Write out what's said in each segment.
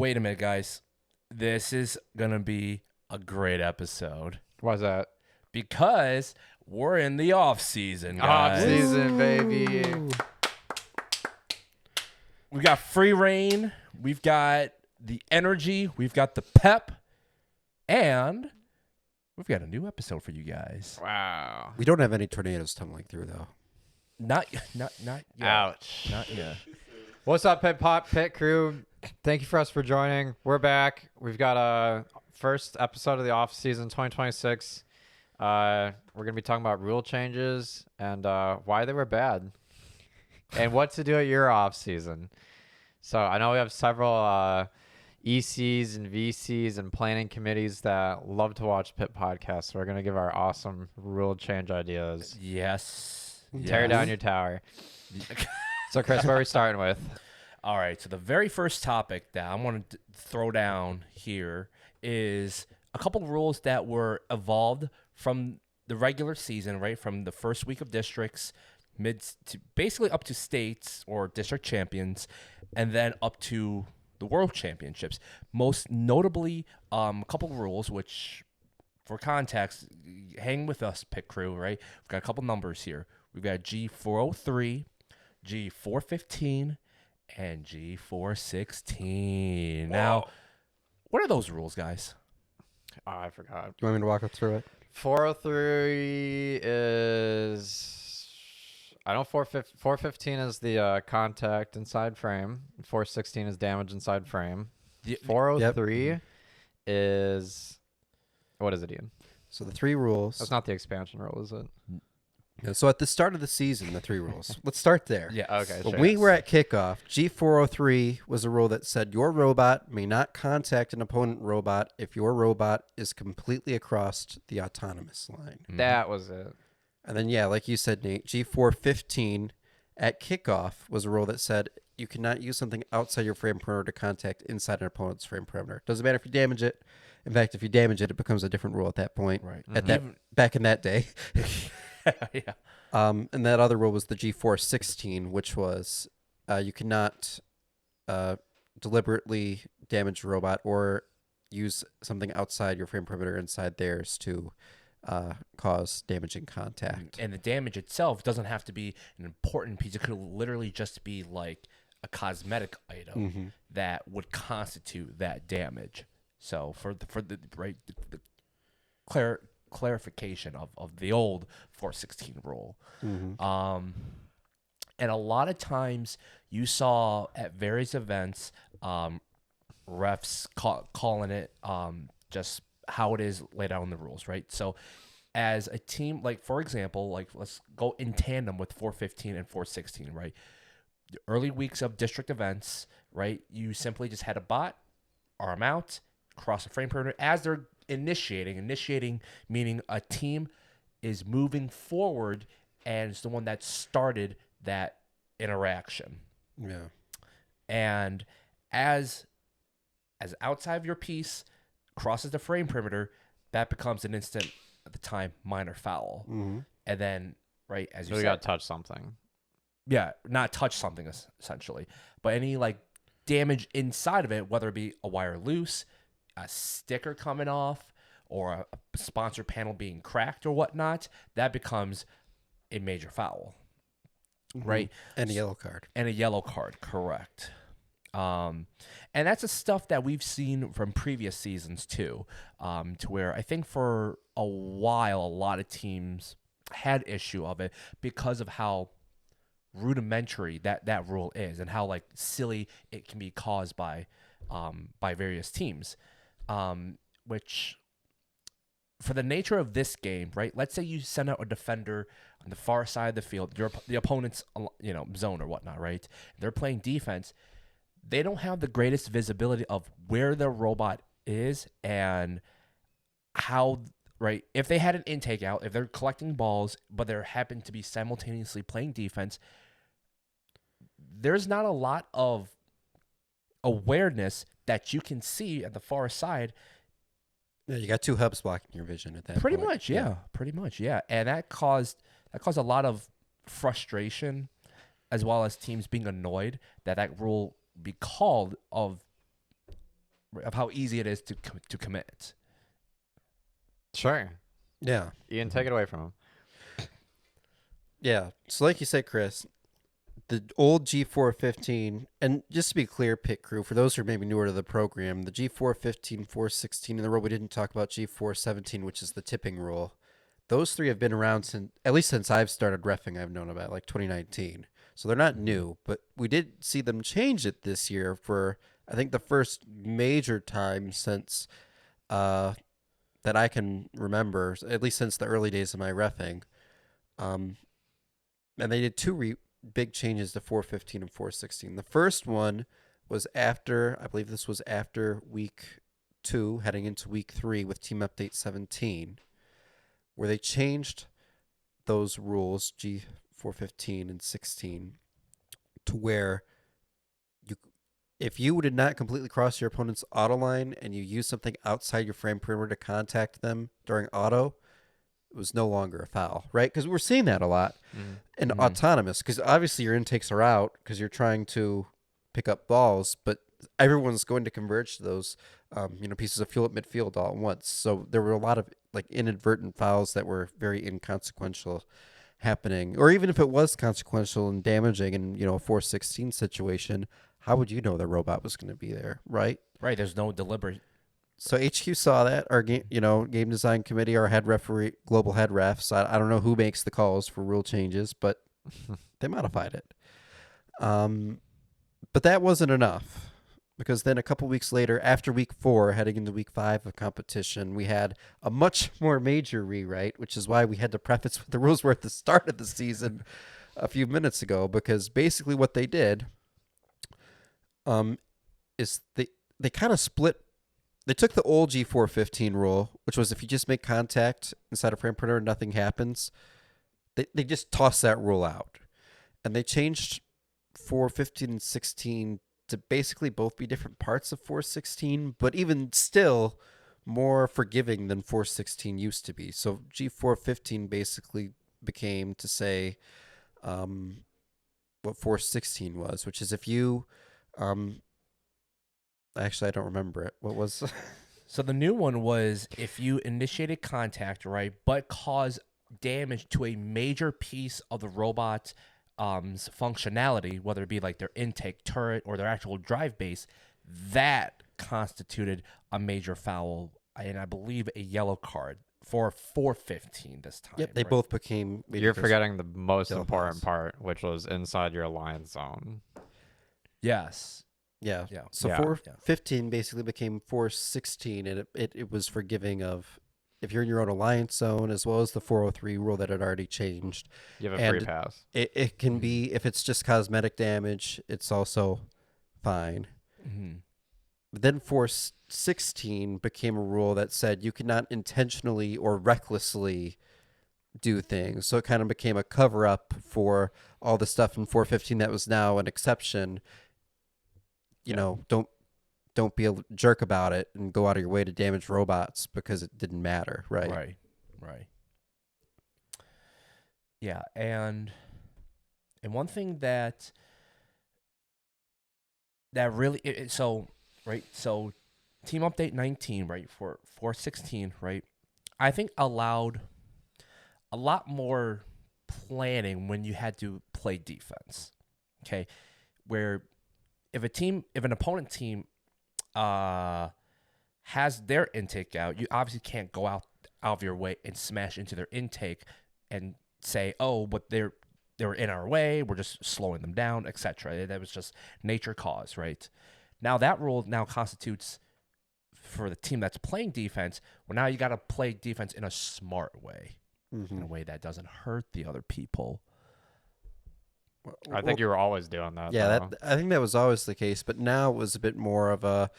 wait a minute, guys. This is going to be a great episode. Why's that? Because we're in the off-season, guys. Off-season, baby. We've got free reign. We've got the energy. We've got the pep. And we've got a new episode for you guys. Wow. We don't have any tornadoes tumbling through, though. Not yet. Ouch. Not yet. What's up, Pit Crew? Thank you for us for joining. We're back. We've got a first episode of the Offseason 2026. We're going to be talking about rule changes and why they were bad and what to do at your offseason. So I know we have several ECs and VCs and planning committees that love to watch Pit podcasts. So we're going to give our awesome rule change ideas. Yes. Tear down your tower. So, Chris, what are we starting with? All right. So the very first topic that I want to throw down here is a couple rules that were evolved from the regular season, right? From the first week of districts, basically up to states or district champions, and then up to the world championships. Most notably, a couple rules, which for context, hang with us, Pit Crew, right? We've got a couple numbers here. We've got G403, G415, and G416. Now, what are those rules, guys? Oh, I forgot. You want me to walk us through it? 403 is... I know 415 is the contact inside frame. 416 is damage inside frame. 403 is... What is it, Ian? So the three rules. That's not the expansion rule, is it? Yeah, so at the start of the season, the three rules. Let's start there. Yeah. Okay. When sure. we were at kickoff, G403 was a rule that said your robot may not contact an opponent robot if your robot is completely across the autonomous line. That was it. And then, yeah, like you said, Nate, G415 at kickoff was a rule that said you cannot use something outside your frame perimeter to contact inside an opponent's frame perimeter. Doesn't matter if you damage it. In fact, if you damage it, it becomes a different rule at that point. Right. At that back in that day. Yeah. And that other rule was the G416, which was you cannot deliberately damage a robot or use something outside your frame perimeter inside theirs to cause damaging contact. And the damage itself doesn't have to be an important piece. It could literally just be like a cosmetic item that would constitute that damage. So for the clarification of the old 416 rule. And a lot of times you saw at various events refs calling it just how it is laid out in the rules, right? So as a team, like for example, like let's go in tandem with 415 and 416, right? The early weeks of district events, right? You simply just had a bot, arm out, cross the frame perimeter as they're initiating meaning a team is moving forward and it's the one that started that interaction. Yeah. And as outside of your piece crosses the frame perimeter, that becomes an instant at the time minor foul. And then right as you So we said, got to touch something. yeah, not touch something essentially, but any like damage inside of it, whether it be a wire loose, a sticker coming off, or a sponsor panel being cracked or whatnot, that becomes a major foul, right? And a yellow card. And a yellow card, correct. And that's the stuff that we've seen from previous seasons too, to where I think for a while a lot of teams had issue of it because of how rudimentary that rule is and how like silly it can be caused by various teams. Which for the nature of this game, right? Let's say you send out a defender on the far side of the field, the opponent's zone or whatnot, right? They're playing defense. They don't have the greatest visibility of where their robot is and how, right? If they had an intake out, if they're collecting balls, but they happen to be simultaneously playing defense, there's not a lot of awareness that you can see at the far side. Yeah, you got two hubs blocking your vision at that Pretty point. much, yeah. Pretty much, yeah. And that caused a lot of frustration as well as teams being annoyed that rule be called of of how easy it is to commit. Sure. Yeah. Ian, take it away from him. Yeah. So like you said, Chris, the old G415, and just to be clear, pit crew, for those who are maybe newer to the program, the G415, 416, and the rule we didn't talk about, G417, which is the tipping rule. Those three have been around since I've started reffing. I've known about like 2019. So they're not new, but we did see them change it this year for, I think, the first major time since that I can remember, at least since the early days of my reffing. And they did two big changes to 415 and 416. The first one was after, I believe this was after week 2, heading into week 3 with Team Update 17, where they changed those rules, G415 and 16, to where if you did not completely cross your opponent's auto line and you used something outside your frame perimeter to contact them during auto, it was no longer a foul, right? Because we're seeing that a lot in autonomous, because obviously your intakes are out because you're trying to pick up balls, but everyone's going to converge to those pieces of fuel at midfield all at once. So there were a lot of like inadvertent fouls that were very inconsequential happening, or even if it was consequential and damaging in a 416 situation, how would you know the robot was going to be there, right? Right. There's no deliberate. So HQ saw that, our game design committee, our head referee, global head refs. I don't know who makes the calls for rule changes, but they modified it. But that wasn't enough, because then a couple weeks later, after week 4, heading into week 5 of competition, we had a much more major rewrite, which is why we had to preface what the rules were at the start of the season a few minutes ago, because basically what they did is they kind of split. They took the old G415 rule, which was if you just make contact inside a frame perimeter, nothing happens. They just tossed that rule out. And they changed 415 and 16 to basically both be different parts of 416, but even still more forgiving than 416 used to be. So G415 basically became to say what 416 was, which is if you... Actually, I don't remember it. What was... So the new one was if you initiated contact, right, but cause damage to a major piece of the robot's functionality, whether it be like their intake turret or their actual drive base, that constituted a major foul, and I believe a yellow card for 415 this time. Yep, they right? both became... You're forgetting the most Yellow important pass. part, which was inside your alliance zone. Yes. Yeah. Yeah. So Yeah. 415 basically became 416, and it was forgiving of if you're in your own alliance zone, as well as the 403 rule that had already changed. You have a And free pass. It can be, if it's just cosmetic damage, it's also fine. Mm-hmm. But then 416 became a rule that said you cannot intentionally or recklessly do things. So it kind of became a cover up for all the stuff in 415 that was now an exception. Don't be a jerk about it and go out of your way to damage robots because it didn't matter, right? Right. Yeah, and one thing that really so Team Update 19, right, for 416, right, I think allowed a lot more planning when you had to play defense. Okay, where if an opponent team has their intake out, you obviously can't go out of your way and smash into their intake and say, oh, but they were in our way, we're just slowing them down, etc. That was just nature cause, right? Now that rule now constitutes for the team that's playing defense, well, now you got to play defense in a smart way, in a way that doesn't hurt the other people. I think you were always doing that. Yeah, though. I think that was always the case, but now it was a bit more of a...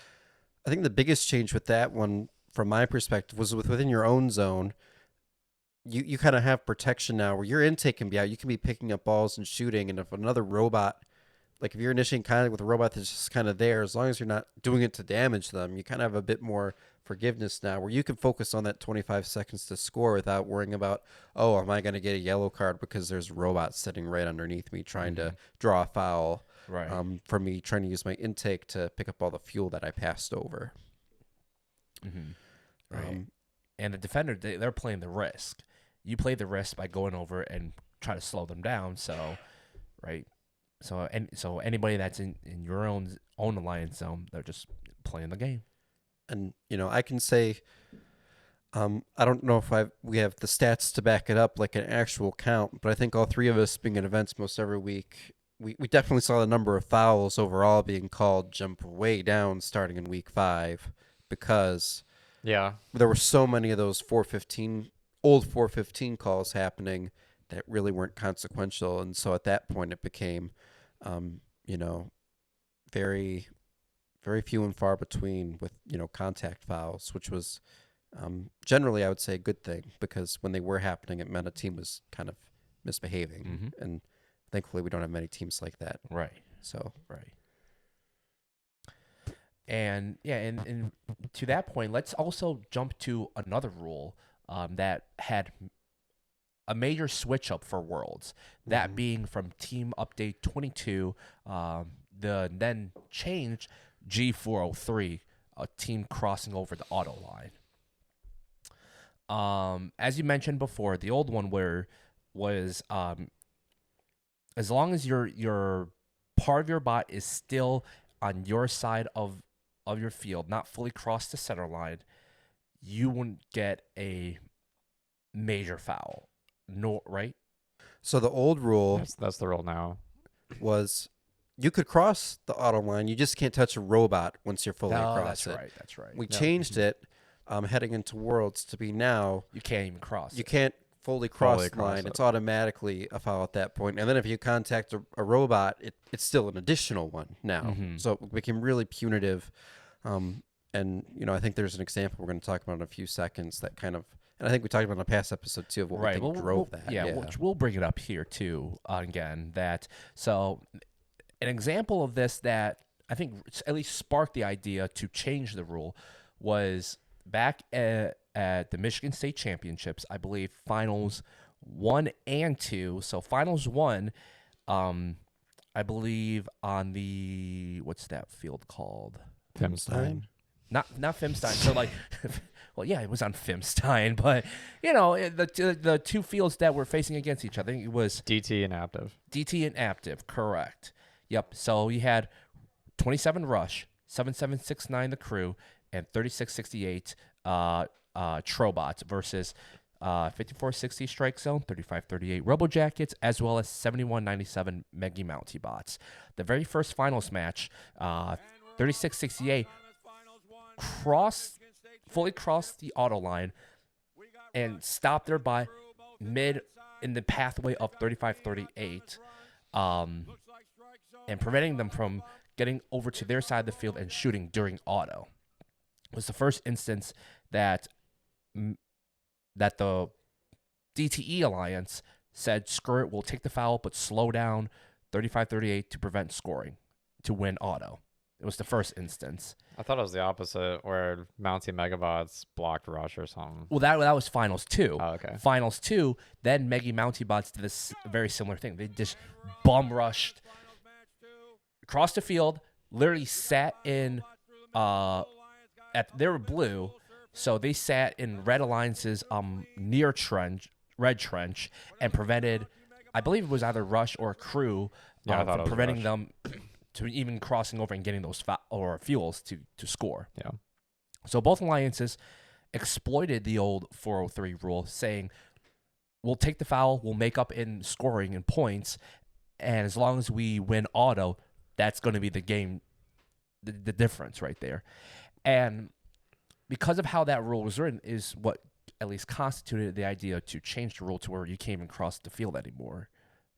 I think the biggest change with that one, from my perspective, was within your own zone. You kind of have protection now where your intake can be out. You can be picking up balls and shooting, and if another robot like if you're initiating contact with a robot that's just kind of there, as long as you're not doing it to damage them, you kind of have a bit more forgiveness now, where you can focus on that 25 seconds to score without worrying about, oh, am I going to get a yellow card because there's robots sitting right underneath me trying to draw a foul, Right. for me trying to use my intake to pick up all the fuel that I passed over. Right. And the defender, they're playing the risk. You play the risk by going over and try to slow them down. So, right. So anybody that's in your own alliance zone, they're just playing the game. And I can say, I don't know if we have the stats to back it up, like an actual count, but I think all three of us being at events most every week, we definitely saw the number of fouls overall being called jump way down starting in week 5, because Yeah. there were so many of those old 415 calls happening that really weren't consequential. And so at that point it became, very, very few and far between with, contact fouls, which was generally, I would say, a good thing, because when they were happening, it meant a team was kind of misbehaving. And thankfully, we don't have many teams like that. Right. So, Right. And yeah, and to that point, let's also jump to another rule that had a major switch up for Worlds. That being from Team Update 22, the then changed G403, a team crossing over the auto line. As you mentioned before, the old one was as long as your part of your bot is still on your side of your field, not fully crossed the center line, you wouldn't get a major foul. No, right? so the old rule That's the rule now. was you could cross the auto line, you just can't touch a robot once you're fully across it. That's right. We changed it heading into Worlds to be now You can't even cross. you can't fully cross Fully the cross line. it. It's automatically a foul at that point. And then if you contact a robot, it's still an additional one now. So it became really punitive. And, I think there's an example we're going to talk about in a few seconds that kind of, and I think we talked about in a past episode too of what we think drove that. Yeah, we'll bring it up here too again. So an example of this that I think at least sparked the idea to change the rule was back at the Michigan State Championships, I believe finals 1 and 2. So finals 1, I believe on the, what's that field called? Fimstein. Not Fimstein. So like, well, yeah, it was on Fimstein, but the two fields that were facing against each other, I think it was DT and Active. DT and Active, correct. Yep. So you had 27 Rush, 7769 the crew, and 3668 Trobots versus 5460 Strike Zone, 3538 Robo Jackets, as well as 7197 Megi Mountie Bots. The very first finals match, 3668 fully crossed the auto line and stopped their bot mid in the pathway of 3538, and preventing them from getting over to their side of the field and shooting during auto. It was the first instance that the DTE Alliance said, screw it, we'll take the foul, but slow down 35-38 to prevent scoring, to win auto. It was the first instance. I thought it was the opposite, where Mountie Megabots blocked Rush or something. Well, that was Finals 2. Oh, okay. Finals 2, then Megi Mountie Bots did this very similar thing. They just bum rushed across the field, literally sat in they were blue, so they sat in Red Alliance's near red trench, and prevented, I believe it was either Rush or Crew, from preventing Rush. them to even crossing over and getting those fuels to score. Yeah. So both alliances exploited the old 403 rule, saying, we'll take the foul, we'll make up in scoring and points, and as long as we win auto, that's going to be the game, the difference right there. And because of how that rule was written is what at least constituted the idea to change the rule to where you can't even cross the field anymore,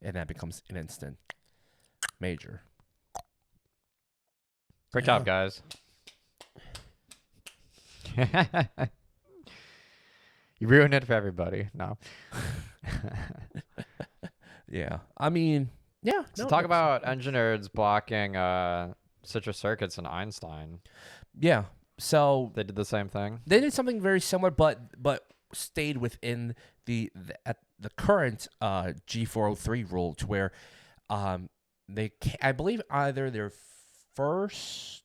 and that becomes an instant major. Great job, guys. You ruined it for everybody. No. Yeah. I mean, Yeah. So no, talk that's- about Enginerds blocking Citrus Circuits and Einstein. Yeah. So They did the same thing. they did something very similar, but stayed within at the current G403 rule, to where I believe either their first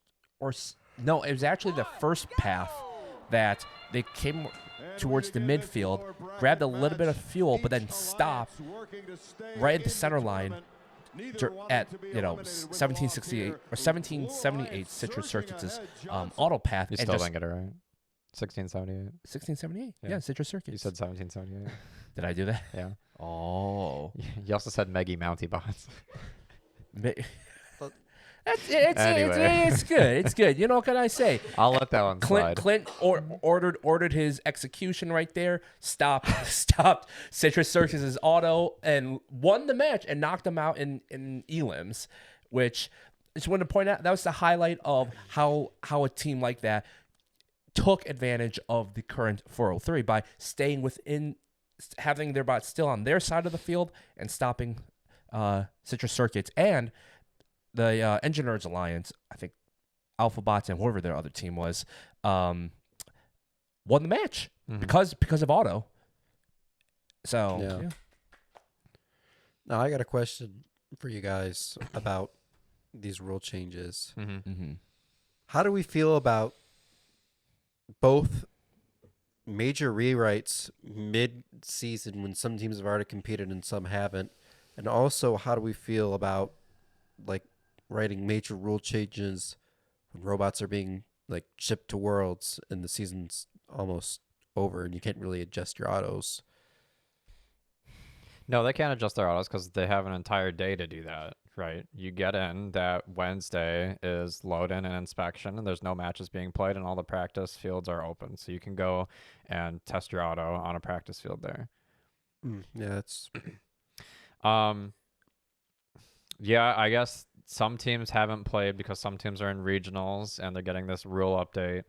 no, it was actually the first path that they came towards the midfield, grabbed a little bit of fuel, but then stopped right at the center line at 1768 or 1778 Citrus Circuits' auto path. You and still just didn't get it right. 1678. 1678. Yeah. Yeah, Citrus Circuits. You said 1778. Did I do that? Yeah. Oh. You also said Meggy Mounty bots. It's good. It's good. You know, what can I say? I'll let that one slide. Clint ordered his execution right there. Stopped Citrus Circus' auto and won the match and knocked him out in elims, which I just wanted to point out that was the highlight of how a team like that took advantage of the current 403 by staying within, having their bots still on their side of the field and stopping Citrus Circuits and the Engineers Alliance. I think Alpha Bots and whoever their other team was won the match because of auto. So Yeah. Now I got a question for you guys about these rule changes. How do we feel about both major rewrites mid-season when some teams have already competed and some haven't? And also, how do we feel about like writing major rule changes when robots are being like shipped to Worlds and the season's almost over and you can't really adjust your autos? No, they can't adjust their autos because they have an entire day to do that, right? You get in that Wednesday is load in and inspection, and there's no matches being played, and all the practice fields are open. So you can go and test your auto on a practice field there. Yeah, that's Yeah, I guess some teams haven't played because some teams are in regionals and they're getting this rule update.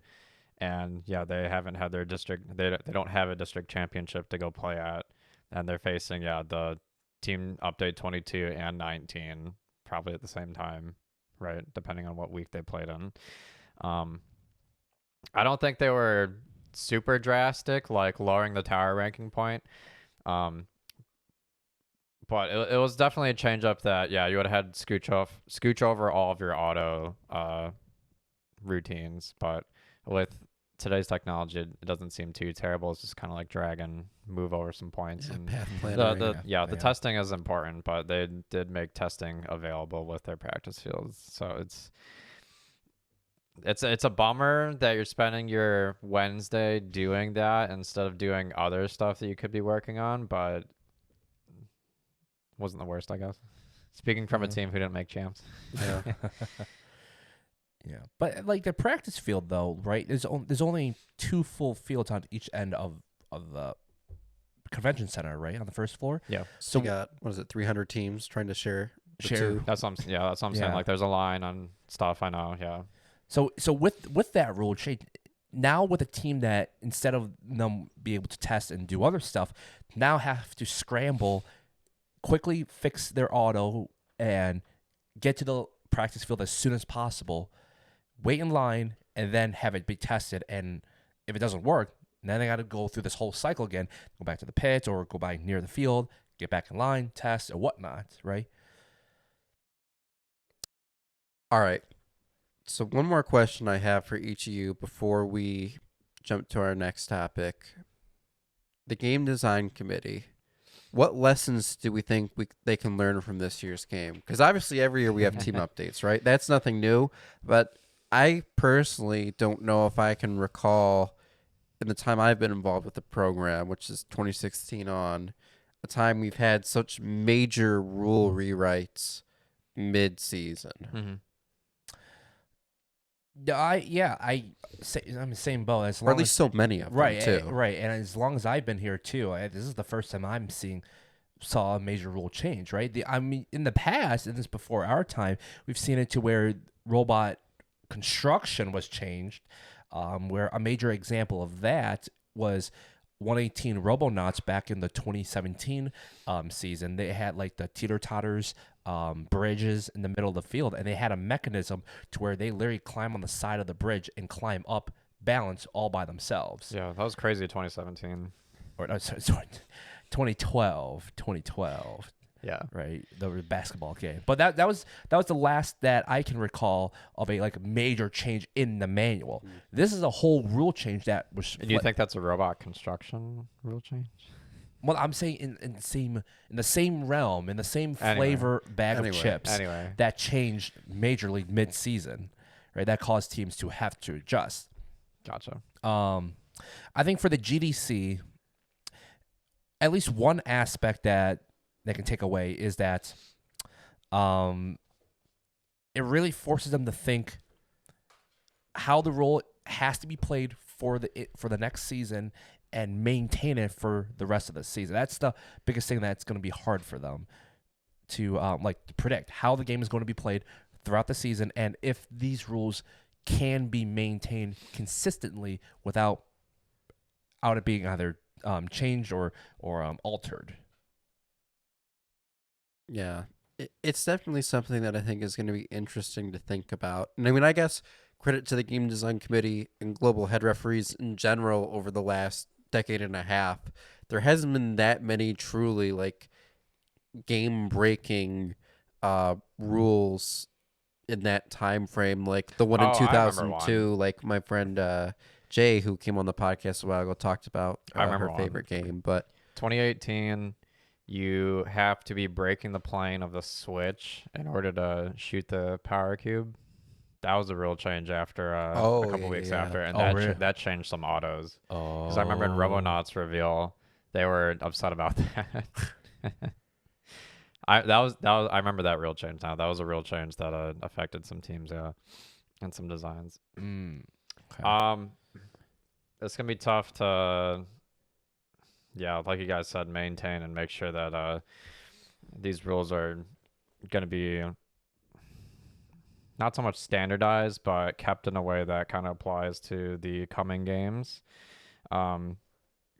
And yeah, they haven't had their district. They don't have a district championship to go play at, and they're facing the team update 22 and 19 probably at the same time, right? Depending on what week they played in. I don't think they were super drastic, like lowering the tower ranking point. But it was definitely a change up that, you would have had scooch over all of your auto routines. But with today's technology, it doesn't seem too terrible. It's just kind of like drag and move over some points. yeah, And path planner. the testing is important, but they did make testing available with their practice fields. So it's a bummer that you're spending your Wednesday doing that instead of doing other stuff that you could be working on, but wasn't the worst, I guess. Speaking from a team who didn't make champs. Yeah. yeah, but like the practice field though, right? There's only 2 full fields on each end of the convention center, right, on the first floor. Yeah. So you got 300 teams trying to share the Share. two? That's what I'm saying. Yeah. Like there's a line on stuff, I know, yeah. So with that rule change, now with a team that instead of them be able to test and do other stuff, now have to scramble, quickly fix their auto and get to the practice field as soon as possible, wait in line, and then have it be tested. And if it doesn't work, then they got to go through this whole cycle again, go back to the pits or go by near the field, get back in line, test, or whatnot, right? All right. So one more question I have for each of you before we jump to our next topic. The game design committee. What lessons do we think they can learn from this year's game? Because obviously every year we have team updates, right? That's nothing new. But I personally don't know if I can recall in the time I've been involved with the program, which is 2016 on, a time we've had such major rule rewrites mid-season. I'm the same boat. As long Or at least as, so many of right, them, too. right. And as long as I've been here too, this is the first time saw a major rule change, right? In the past, and this before our time, we've seen it to where robot construction was changed, where a major example of that was 118 Robonauts back in the 2017 season. They had like the teeter-totters bridges in the middle of the field, and they had a mechanism to where they literally climb on the side of the bridge and climb up balance all by themselves. Yeah, that was crazy. 2017. Or no, sorry, 2012. Yeah. Right, the basketball game. But that was the last that I can recall of a like major change in the manual. This is a whole rule change that was. And you think that's a robot construction rule change? Well, I'm saying in the same realm, in the same flavor bag of chips that changed majorly mid-season, right? That caused teams to have to adjust. Gotcha. I think for the GDC, at least one aspect that they can take away is that it really forces them to think how the role has to be played for the next season and maintain it for the rest of the season. That's the biggest thing that's going to be hard for them to to predict how the game is going to be played throughout the season, and if these rules can be maintained consistently without it being either changed or altered. Yeah, it's definitely something that I think is going to be interesting to think about. And I mean, I guess credit to the game design committee and global head referees in general over the last decade and a half. There hasn't been that many truly like game breaking rules in that time frame, like the one in 2002. Like my friend Jay, who came on the podcast a while ago, talked about her favorite game. But 2018, you have to be breaking the plane of the switch in order to shoot the power cube. That was a real change after a couple weeks after, and that changed some autos. Because I remember in Robonauts reveal, they were upset about that. I remember that real change. Now that was a real change that affected some teams, and some designs. Okay. It's gonna be tough to, like you guys said, maintain and make sure that these rules are gonna be not so much standardized, but kept in a way that kind of applies to the coming games. And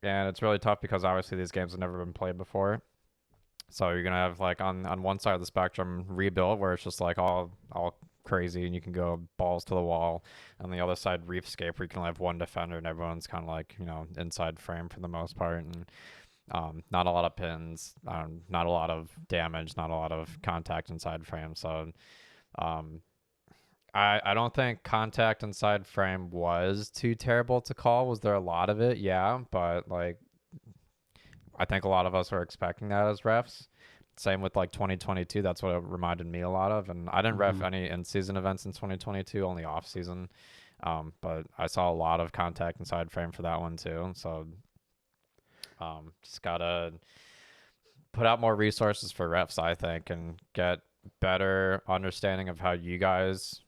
it's really tough because obviously these games have never been played before. So you're going to have like on one side of the spectrum rebuild where it's just like all crazy and you can go balls to the wall. On the other side, Reefscape, where you can only have one defender and everyone's kind of like, inside frame for the most part. And not a lot of pins, not a lot of damage, not a lot of contact inside frame. So I don't think contact inside frame was too terrible to call. Was there a lot of it? Yeah, but like I think a lot of us were expecting that as refs. Same with like 2022. That's what it reminded me a lot of. And I didn't ref any in-season events in 2022, only off-season. But I saw a lot of contact inside frame for that one too. So just gotta put out more resources for refs, I think, and get better understanding of how you guys,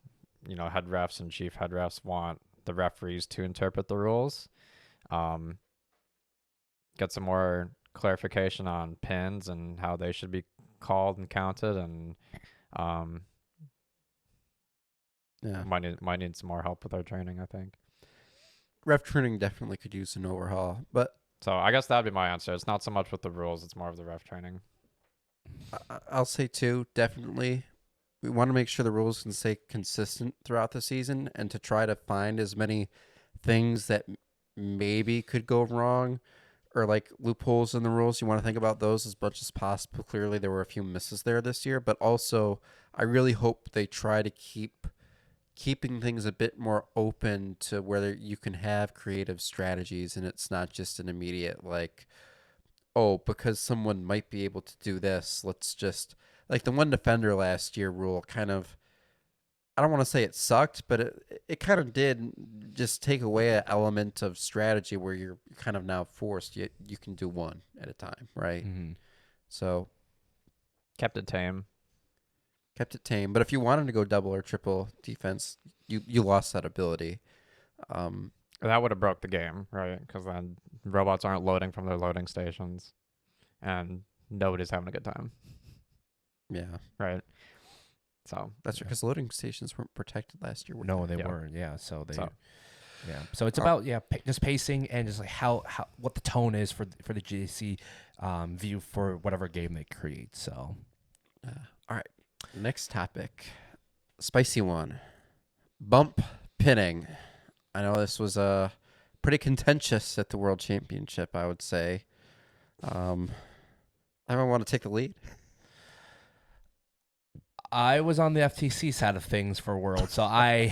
head refs and chief head refs want the referees to interpret the rules. Get some more clarification on pins and how they should be called and counted, and might need some more help with our training, I think. Ref training definitely could use an overhaul, but so I guess that'd be my answer. It's not so much with the rules, it's more of the ref training. I'll say too, definitely. We want to make sure the rules can stay consistent throughout the season and to try to find as many things that maybe could go wrong or like loopholes in the rules. You want to think about those as much as possible. Clearly there were a few misses there this year, but also I really hope they try to keeping things a bit more open to whether you can have creative strategies and it's not just an immediate like, oh, because someone might be able to do this, let's just like the one defender last year rule kind of, I don't want to say it sucked, but it kind of did just take away an element of strategy where you're kind of now forced. You can do one at a time, right? Mm-hmm. So kept it tame. But if you wanted to go double or triple defense, you lost that ability. That would have broke the game, right? Because then robots aren't loading from their loading stations, and nobody's having a good time. Yeah. Right. So that's because loading stations weren't protected last year. No, they weren't. Yeah. So So it's about just pacing and just like how what the tone is for the GC view for whatever game they create. So all right, Next topic. Spicy one. Bump pinning. I know this was pretty contentious at the World Championship, I would say. Anyone want to take the lead? I was on the FTC side of things for World, so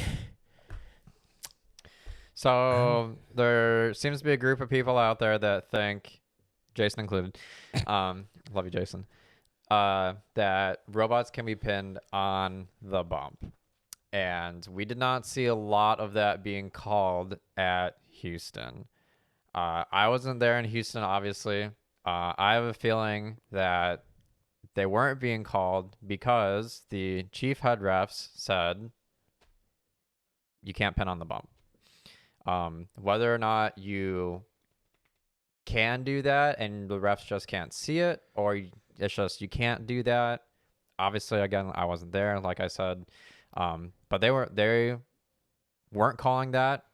So there seems to be a group of people out there that think, Jason included, love you, Jason, that robots can be pinned on the bump. And we did not see a lot of that being called at Houston. I wasn't there in Houston, obviously. I have a feeling that they weren't being called because the chief head refs said you can't pin on the bump. Whether or not you can do that and the refs just can't see it, or it's just you can't do that. Obviously, again, I wasn't there, like I said. But they weren't calling that,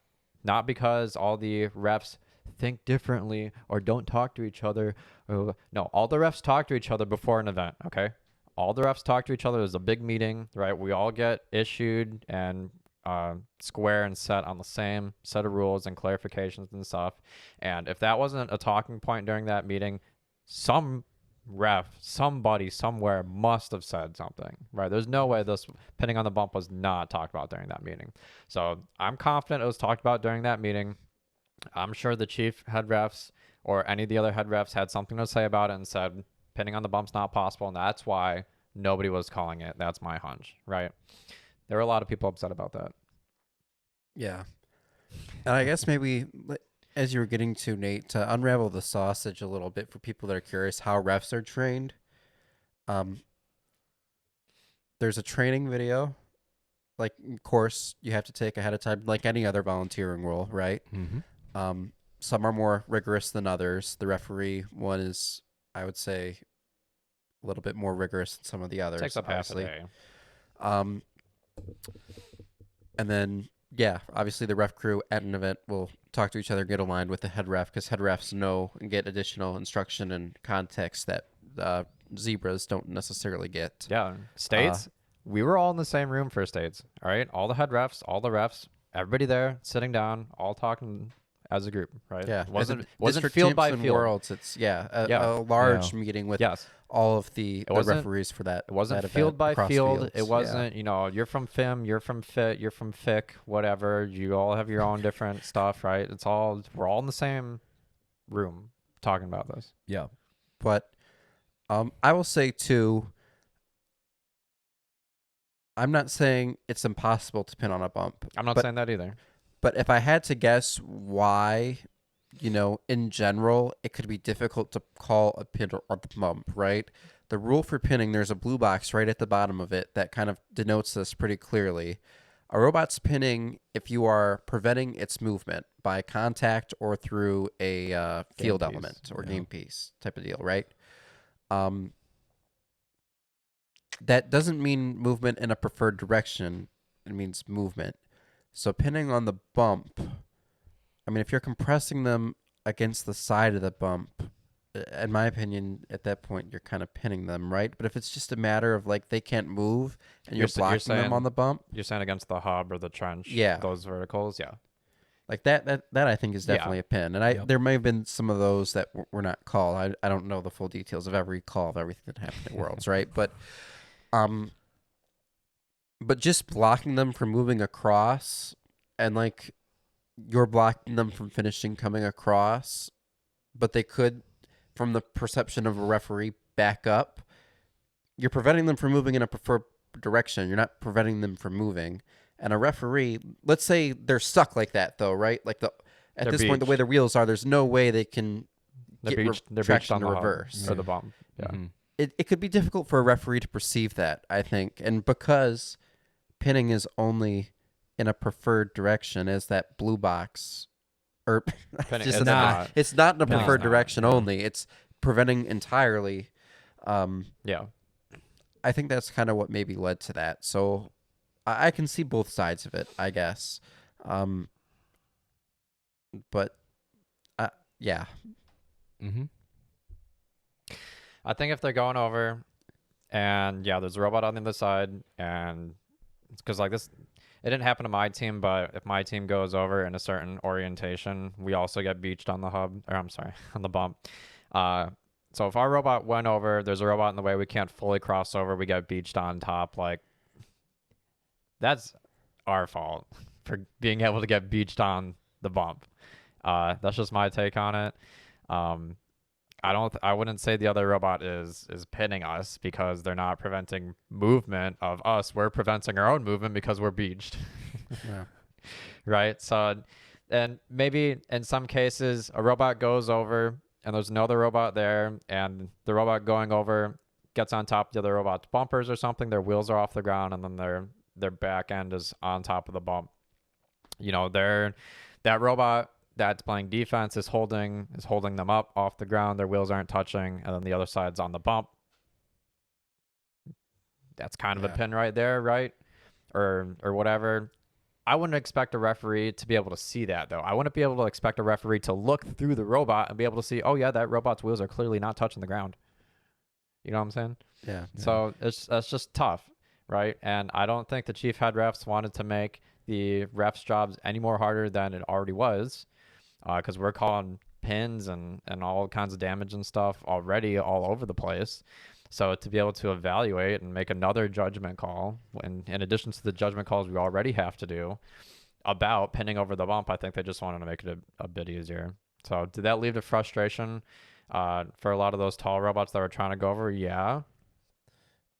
not because all the refs think differently or don't talk to each other. No, all the refs talk to each other before an event, okay? All the refs talk to each other. There's a big meeting, right? We all get issued and square and set on the same set of rules and clarifications and stuff. And if that wasn't a talking point during that meeting, some ref, somebody somewhere must have said something, right? There's no way this pinning on the bump was not talked about during that meeting. So I'm confident it was talked about during that meeting. I'm sure the chief head refs or any of the other head refs had something to say about it and said pinning on the bump's not possible, and that's why nobody was calling it. That's my hunch, right? There were a lot of people upset about that. Yeah. And I guess maybe, as you were getting to, Nate, to unravel the sausage a little bit for people that are curious how refs are trained, there's a training video, like course you have to take ahead of time, like any other volunteering role, right? Mm-hmm. Some are more rigorous than others. The referee one is, I would say, a little bit more rigorous than some of the others. Takes up obviously. half a day. And then, yeah, obviously the ref crew at an event will talk to each other, get aligned with the head ref, because head refs know and get additional instruction and context that zebras don't necessarily get. Yeah, states. We were all in the same room for states. All right, all the head refs, all the refs, everybody there, sitting down, all talking as a group. Right? Yeah, It wasn't District field by champs and field. Worlds. It's a large meeting with all of the referees for that. It wasn't that field event by across field. fields. It wasn't, you're from FIM, you're from FIT, you're from FIC, whatever. You all have your own different stuff, right? We're all in the same room talking about this. Yeah. But I will say, too, I'm not saying it's impossible to pin on a bump. I'm not saying that either. But if I had to guess why, in general, it could be difficult to call a pin on the bump, right? The rule for pinning, there's a blue box right at the bottom of it that kind of denotes this pretty clearly. A robot's pinning if you are preventing its movement by contact or through a field element or game piece type of deal, right? That doesn't mean movement in a preferred direction. It means movement. So pinning on the bump, I mean, if you're compressing them against the side of the bump, in my opinion, at that point, you're kind of pinning them, right? But if it's just a matter of, like, they can't move and you're blocking them on the bump. You're saying against the hub or the trench, those verticals, Like that I think is definitely a pin. And there may have been some of those that were not called. I don't know the full details of every call of everything that happened at Worlds, right? But just blocking them from moving across and, like, you're blocking them from finishing coming across, but they could, from the perception of a referee, back up. You're preventing them from moving in a preferred direction. You're not preventing them from moving. And a referee, let's say they're stuck like that, though, right? Like at this point, the way the wheels are, there's no way they can they're beached on the reverse or the bump. Yeah. Mm-hmm. It could be difficult for a referee to perceive that, I think. And because pinning is only in a preferred direction, as that blue box, or It's not in a preferred direction only. It's preventing entirely. I think that's kind of what maybe led to that. So I can see both sides of it, I guess. But yeah. Mm-hmm. I think if they're going over And yeah, there's a robot on the other side, and it's because like this, it didn't happen to my team, but if my team goes over in a certain orientation, we also get beached on the hub, or I'm sorry, on the bump. So if our robot went over, there's a robot in the way, we can't fully cross over, we get beached on top. Like, that's our fault for being able to get beached on the bump. That's just my take on it. I wouldn't say the other robot is pinning us because they're not preventing movement of us. We're preventing our own movement because we're beached. Yeah. Right? So, and maybe in some cases a robot goes over and there's another robot there, and the robot going over gets on top of the other robot's bumpers or something. Their wheels are off the ground, and then their back end is on top of the bump. You know, that robot that's playing defense is holding them up off the ground. Their wheels aren't touching, and then the other side's on the bump. That's kind of a pin right there, right? Or whatever. I wouldn't expect a referee to be able to see that, though. I wouldn't be able to expect a referee to look through the robot and be able to see, oh yeah, that robot's wheels are clearly not touching the ground. You know what I'm saying? Yeah. So that's just tough, right? And I don't think the chief head refs wanted to make the refs' jobs any more harder than it already was, because we're calling pins and all kinds of damage and stuff already all over the place. So to be able to evaluate and make another judgment call, in addition to the judgment calls we already have to do about pinning over the bump, I think they just wanted to make it a bit easier. So did that lead to frustration for a lot of those tall robots that were trying to go over? Yeah.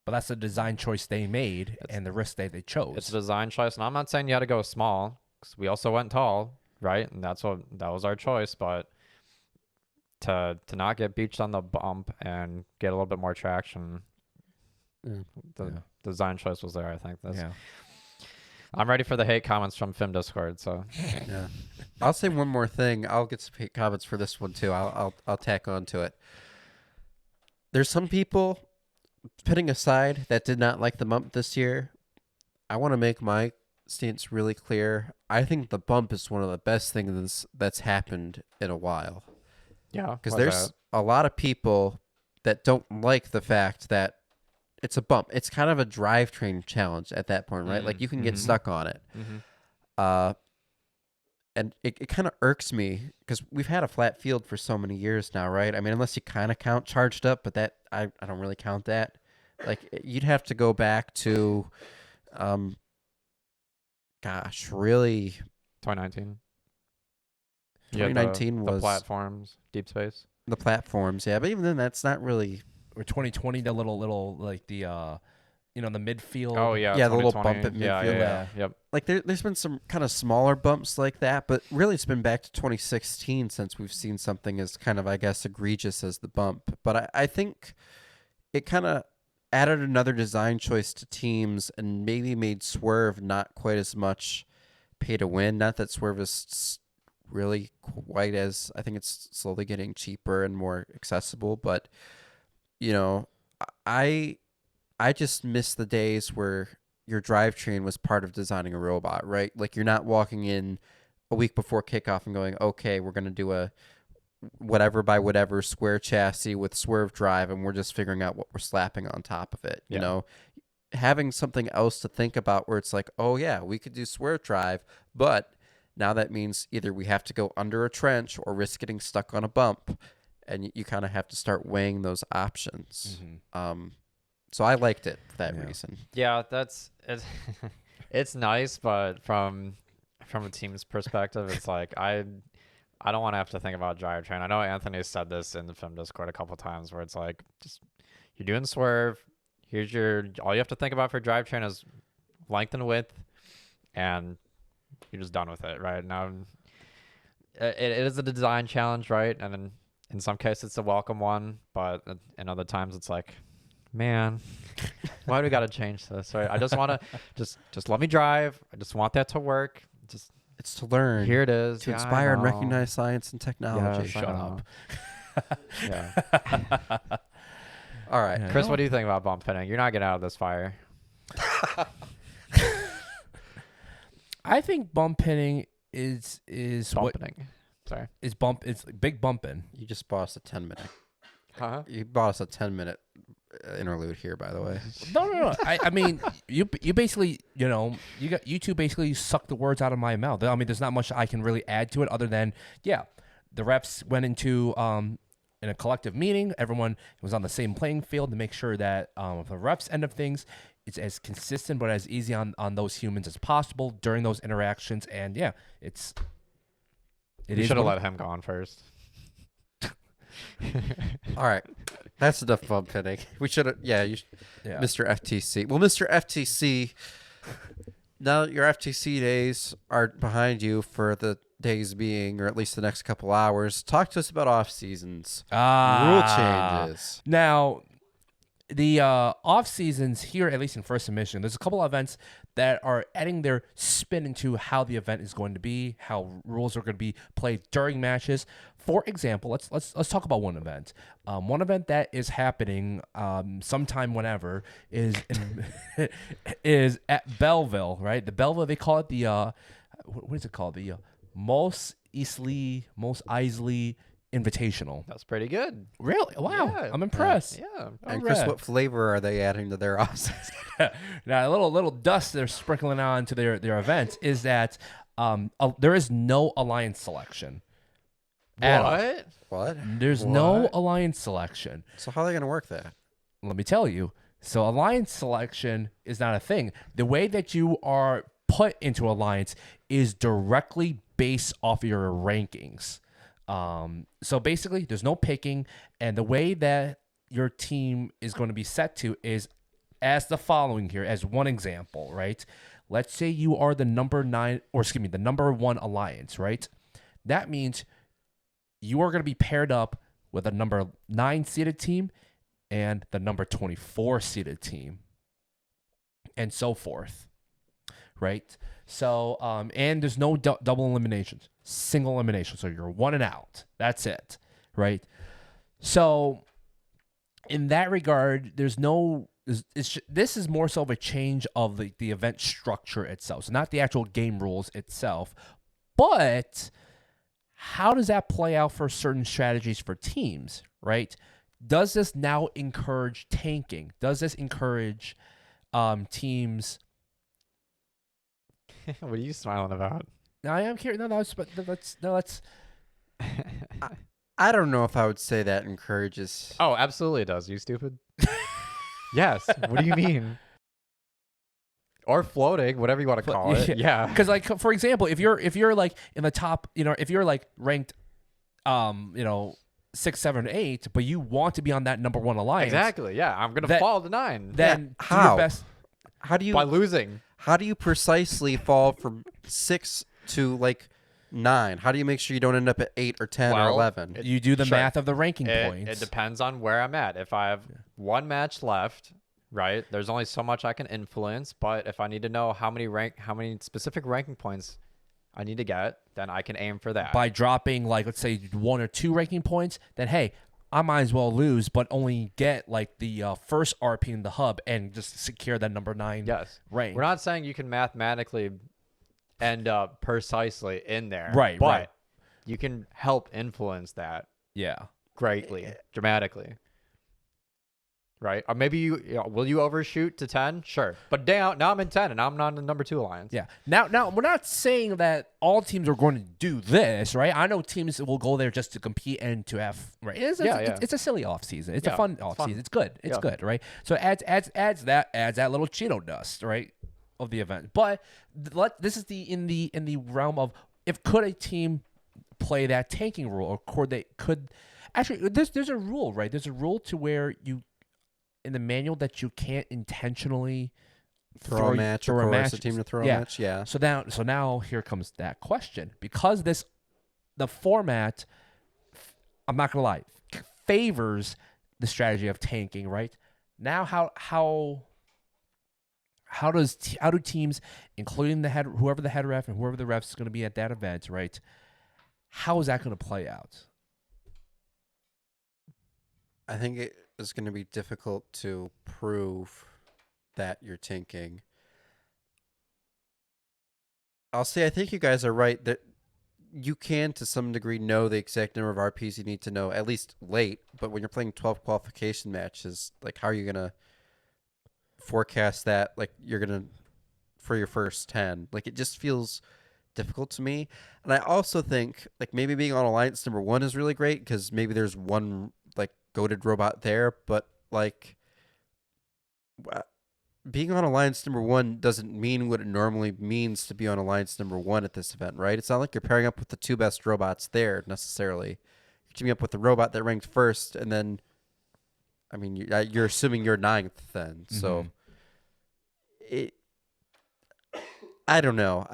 But that's a design choice they made and the risk they chose. It's a design choice, and I'm not saying you had to go small, because we also went tall, right? And that was our choice. But to not get beached on the bump and get a little bit more traction, the design choice was there. I think I'm ready for the hate comments from Film Discord. So Yeah. I'll say one more thing. I'll get some hate comments for this one too. I'll tack on to it. There's some people, putting aside, that did not like the bump this year. I want to make my stance really clear. I think the bump is one of the best things that's happened in a while. yeah, Because there's a lot of people that don't like the fact that it's a bump. It's kind of a drivetrain challenge at that point, right? Like you can get stuck on it. And it kind of irks me because we've had a flat field for so many years now, right? I mean, unless you kind of count charged up, but that I don't really count that. Like you'd have to go back to, really 2019. 2019 the was platforms, deep space. the platforms, yeah. But even then, that's not really. Or 2020, the little like the the midfield. Oh yeah, Yeah, the little bump at yeah, midfield. yeah, yep. Like there's been some kind of smaller bumps like that, but really it's been back to 2016 since we've seen something as kind of, I guess, egregious as the bump. But I think it kind of added another design choice to teams and maybe made Swerve not quite as much pay to win. Not that Swerve is really quite as, I think it's slowly getting cheaper and more accessible, but I just miss the days where your drivetrain was part of designing a robot, right? Like you're not walking in a week before kickoff and going, okay, we're going to do a whatever by whatever square chassis with Swerve drive, and we're just figuring out what we're slapping on top of it. You know, having something else to think about where it's like, oh yeah, we could do Swerve drive, but now that means either we have to go under a trench or risk getting stuck on a bump, and you kind of have to start weighing those options. So I liked it for that reason. Yeah, it's nice, but from a team's perspective, it's like I don't want to have to think about drivetrain. I know Anthony said this in the Film Discord a couple times, where it's like, just you're doing Swerve. Here's all you have to think about for drivetrain is length and width, and you're just done with it, right? Now, it is a design challenge, right? And then in some cases it's a welcome one, but in other times it's like, man, why do we got to change this? Right? I just want to just let me drive. I just want that to work. It's to learn. Here it is. To inspire and recognize science and technology. Yes, Shut up. Yeah. All right. Chris, what do you think about bump pinning? You're not getting out of this fire. I think bump pinning is Bumping. Sorry. It's big bumping. You just bought us a 10-minute. Huh? You bought us a 10-minute interlude here, by the way. No. I mean, you basically, you two basically suck the words out of my mouth. I mean, there's not much I can really add to it other than, the refs went into in a collective meeting. Everyone was on the same playing field to make sure that the refs' end of things, it's as consistent but as easy on those humans as possible during those interactions. And You should have let him go on first. All right. That's enough fun pitting. We should have, Mr. FTC. Well, Mr. FTC, now that your FTC days are behind you for the days being, or at least the next couple hours, talk to us about off seasons. Rule changes. Now, the off seasons here, at least in First Submission, there's a couple of events that are adding their spin into how the event is going to be, how rules are going to be played during matches. For example, let's talk about one event. One event that is happening sometime whenever is at Belleville, right? The Belleville, they call it the what is it called? The Mos Eisley Invitational. That's pretty good. Really? Wow. Yeah. I'm impressed. Yeah. And Chris, what flavor are they adding to their off season? Now, a little dust they're sprinkling on to their events is that there is no alliance selection. What? There's no alliance selection. So how are they going to work that? Let me tell you. So alliance selection is not a thing. The way that you are put into alliance is directly based off of your rankings. So basically, there's no picking, and the way that your team is going to be set to is as the following here, as one example, right? Let's say you are the number 1 alliance, right? That means you are going to be paired up with a number 9 seeded team and the number 24 seeded team, and so forth, right? So, and there's no double eliminations, single elimination. So you're one and out. That's it, right? So in that regard, there's no, this is more so of a change of the event structure itself. So not the actual game rules itself, but how does that play out for certain strategies for teams, right? Does this now encourage tanking? Does this encourage teams? What are you smiling about? I am curious. Let's. I don't know if I would say that encourages. Oh, absolutely it does. You stupid. Yes. What do you mean? Or floating, whatever you want to call it. Yeah. Because like for example, if you're like in the top, if you're like ranked, 6, 7, 8, but you want to be on that number 1 alliance. Exactly. Yeah. I'm gonna fall to 9. Then Yeah, do your how? best. How do you By losing. How do you precisely fall from 6 to like 9? How do you make sure you don't end up at 8 or 10 or 11? You do the Sure. math of the ranking points. It depends on where I'm at. If I have one match left, right, there's only so much I can influence. But if I need to know how many specific ranking points I need to get, then I can aim for that. By dropping like let's say 1 or 2 ranking points, then hey, I might as well lose, but only get like the first RP in the hub and just secure that number 9 Yes. rank. We're not saying you can mathematically end up precisely in there. Right, But right. you can help influence that Yeah. greatly, dramatically. Right? Or maybe will you overshoot to 10? Sure. But now I'm in 10 and I'm not in the number 2 alliance. Yeah. Now we're not saying that all teams are going to do this, right? I know teams will go there just to compete and to have right. It's a silly off season. It's a fun off season. It's good. It's good, right? So it adds that little Cheeto dust, right, of the event. But this is in the realm of could a team play that tanking rule, or could actually there's a rule, right? There's a rule to where you in the manual that you can't intentionally throw a match or force a team to throw a match. Yeah. So now here comes that question, because the format, I'm not gonna lie, favors the strategy of tanking, right? Now how do teams, including whoever the head ref and whoever the ref is going to be at that event, right? How is that going to play out? I think it is going to be difficult to prove that you're tanking. I'll say I think you guys are right that you can to some degree know the exact number of RPs you need to know, at least late. But when you're playing 12 qualification matches, like how are you gonna forecast that? Like you're gonna for your first 10. Like it just feels difficult to me. And I also think like maybe being on alliance number 1 is really great because maybe there's one like goated robot there, but like being on alliance number 1 doesn't mean what it normally means to be on alliance number 1 at this event, right? It's not like you're pairing up with the 2 best robots there necessarily. You're teaming up with the robot that ranked first, and then, I mean, you're assuming you're 9th then. So, I don't know.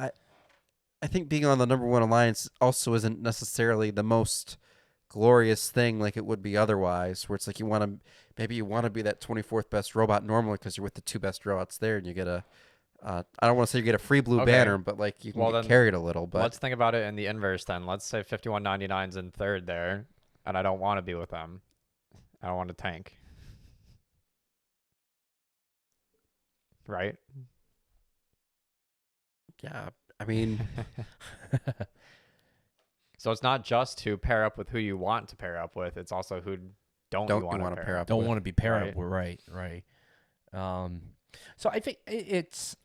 I think being on the number 1 alliance also isn't necessarily the most glorious thing like it would be otherwise, where it's like you want to be that 24th best robot normally because you're with the 2 best robots there, and you get a I don't want to say you get a free blue banner, but like you can get carried a little. But let's think about it in the inverse then. Let's say 5199's in 3rd there, and I don't want to be with them. I don't want to tank. Right? Yeah, I mean, so it's not just to pair up with who you want to pair up with. It's also who don't you want to pair up with. Don't want to be paired up with. Right. So I think it's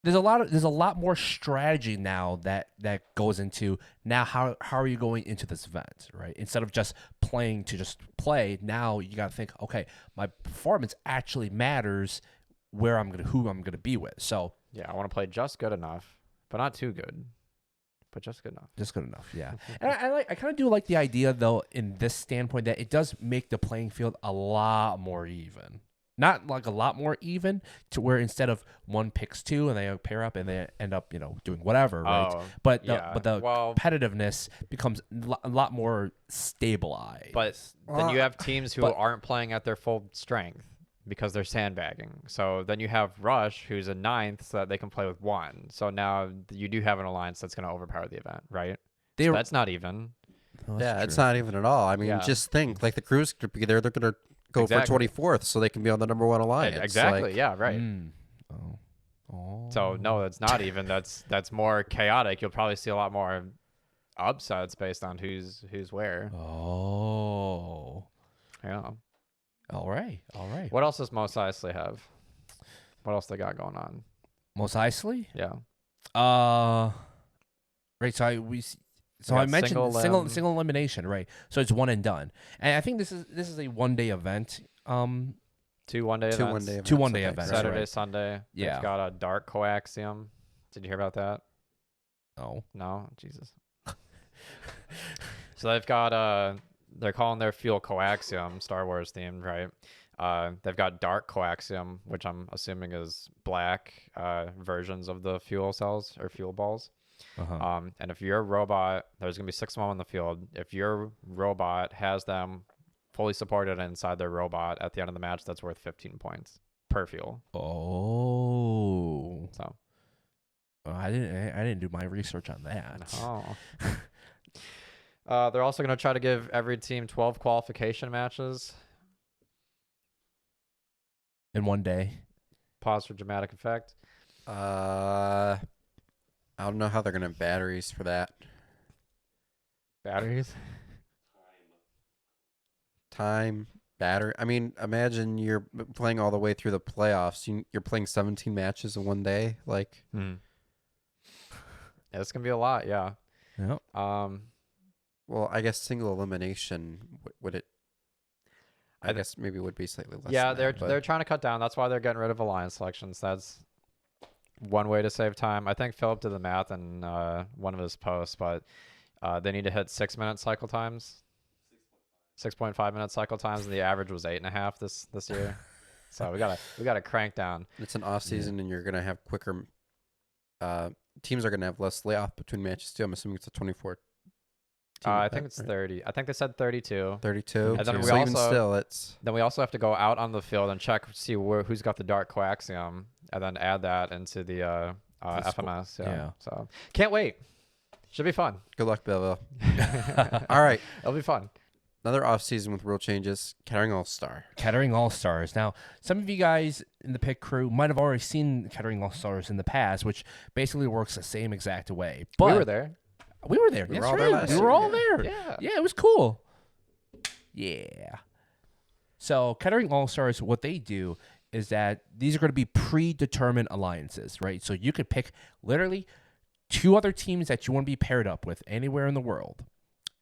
there's a lot more strategy now that goes into now how are you going into this event, right? Instead of just playing to just play, now you got to think, okay, my performance actually matters who I'm gonna be with. So yeah, I want to play just good enough, but not too good. But just good enough. Just good enough, yeah. And I kind of do like the idea, though, in this standpoint, that it does make the playing field a lot more even. Not like a lot more even, to where instead of 1 picks 2 and they pair up and they end up, doing whatever, right? But the competitiveness becomes a lot more stabilized. But then you have teams who aren't playing at their full strength because they're sandbagging. So then you have Rush, who's a 9th, so that they can play with 1. So now you do have an alliance that's going to overpower the event, right? So that's not even. Yeah, it's not even at all. I mean, just think, like the crews could be there. They're going to go for 24th so they can be on the number 1 alliance. Exactly, like, yeah, right. So no, that's not even. That's more chaotic. You'll probably see a lot more upsets based on who's where. Oh. Yeah. All right. What else does Mos Eisley have? What else they got going on? Mos Eisley? Yeah. Right. So I mentioned single elimination, right? So it's one and done, and I think this is a 1-day event. 2 1-day events. 2 1-day events. Saturday, right. Sunday. Yeah. They've got a dark coaxium. Did you hear about that? No. Jesus. So they've got they're calling their fuel coaxium, Star Wars themed, right? They've got dark coaxium, which I'm assuming is black versions of the fuel cells or fuel balls. And if your robot, there's going to be 6 of them on the field. If your robot has them fully supported inside their robot at the end of the match, that's worth 15 points per fuel. Oh. So. I didn't do my research on that. Oh. They're also going to try to give every team 12 qualification matches. In 1 day. Pause for dramatic effect. I don't know how they're going to have batteries for that. Batteries? Time, battery. I mean, imagine you're playing all the way through the playoffs. You're playing 17 matches in 1 day. Like, yeah, it's going to be a lot, yeah. Yep. Well, I guess single elimination would it? I guess maybe would be slightly less. Yeah, than they're trying to cut down. That's why they're getting rid of alliance selections. That's one way to save time. I think Philip did the math in one of his posts, but they need to hit 6-minute cycle times, 6.5 minute cycle times, and the average was 8.5 this year. So we gotta crank down. It's an off season, and you're gonna have quicker. Teams are gonna have less layoff between matches too. I'm assuming it's a 24. I think it's 30. I think they said 32. 32. And then so even still, it's. Then we also have to go out on the field and check, see who's got the dark coaxium, and then add that into the FMS. Yeah. So can't wait. Should be fun. Good luck, Bill. All right. It'll be fun. Another off season with rule changes. Kettering All Star. Kettering All Stars. Now, some of you guys in the pit crew might have already seen Kettering All Stars in the past, which basically works the same exact way. But we were there. We were there. We That's were all there right. last We year, were all yeah. there. Yeah. Yeah, it was cool. Yeah. So Kettering All Stars, what they do is that these are going to be predetermined alliances, right? So you could pick literally 2 other teams that you want to be paired up with anywhere in the world.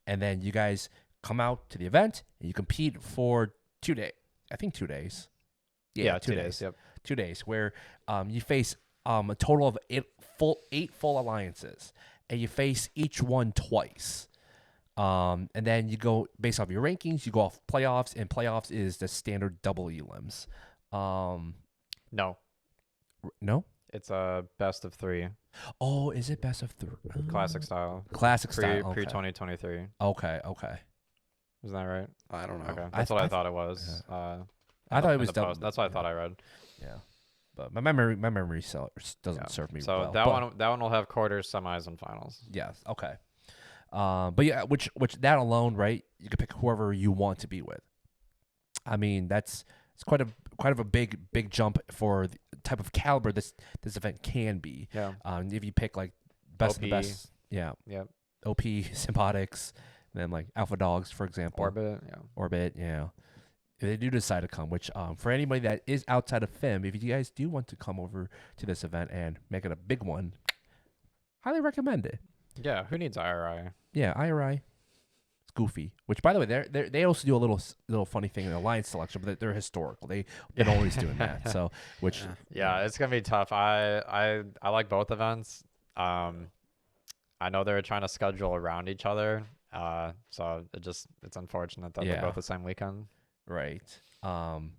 And then you guys come out to the event and you compete for 2 days. I think 2 days. Yeah, 2 days. Yep. 2 days where you face a total of 8 full alliances, and you face each one twice. And then you go based off your rankings. You go off playoffs, and playoffs is the standard double elims. No, No. it's a best of 3 Oh, is it best of 3? classic style. Classic style. Pre 2023. Okay. Okay. Isn't that right? I don't know. Okay, I that's what I th- thought it was. I thought it in was the double. post. That's what I thought I read. Yeah. But my memory doesn't Yeah. serve me So well. that but- one will have quarters, semis, and finals. Yes. Okay. But yeah, which that alone, right? You can pick whoever you want to be with. I mean, it's quite of a big jump for the type of caliber this event can be. Yeah. If you pick like best of the OP. best, yeah, Yep. OP, Symbiotics, then like Alpha Dogs, for example, Orbit. yeah. If they do decide to come, which for anybody that is outside of FIM, if you guys do want to come over to this event and make it a big one, highly recommend it. Yeah. Who needs IRI? Yeah, IRI. It's goofy. Which, by the way, they also do a little funny thing in alliance selection, but they're historical. They've been always doing that. So, which Yeah, it's gonna be tough. I like both events. I know they're trying to schedule around each other. So it's unfortunate that they're Yeah. both the same weekend. right. And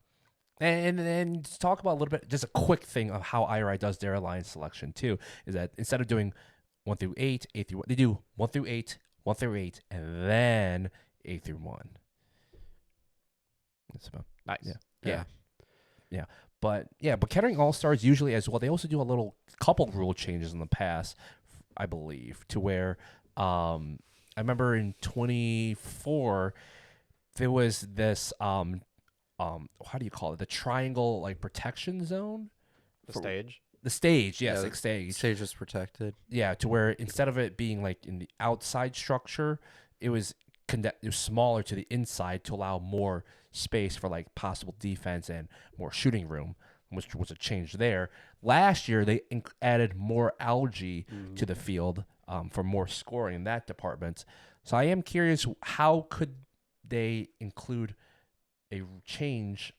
then to talk about a little bit, just a quick thing of how IRI does their alliance selection too, is that instead of doing 1 through 8, 8 through 1, they do 1 through 8, 1 through 8, and then 8 through 1. That's about Nice. Yeah. But Kettering All Stars usually as well. They also do a couple rule changes in the past, I believe, to where I remember in 24 there was this how do you call it? The triangle like protection zone. The stage. The stage, yes, Yeah, like stage. Stage is protected. Yeah, to where instead of it being like in the outside structure, it was smaller to the inside to allow more space for like possible defense and more shooting room, which was a change there. Last year, they added more algae to the field for more scoring in that department. So I am curious, how could they include a change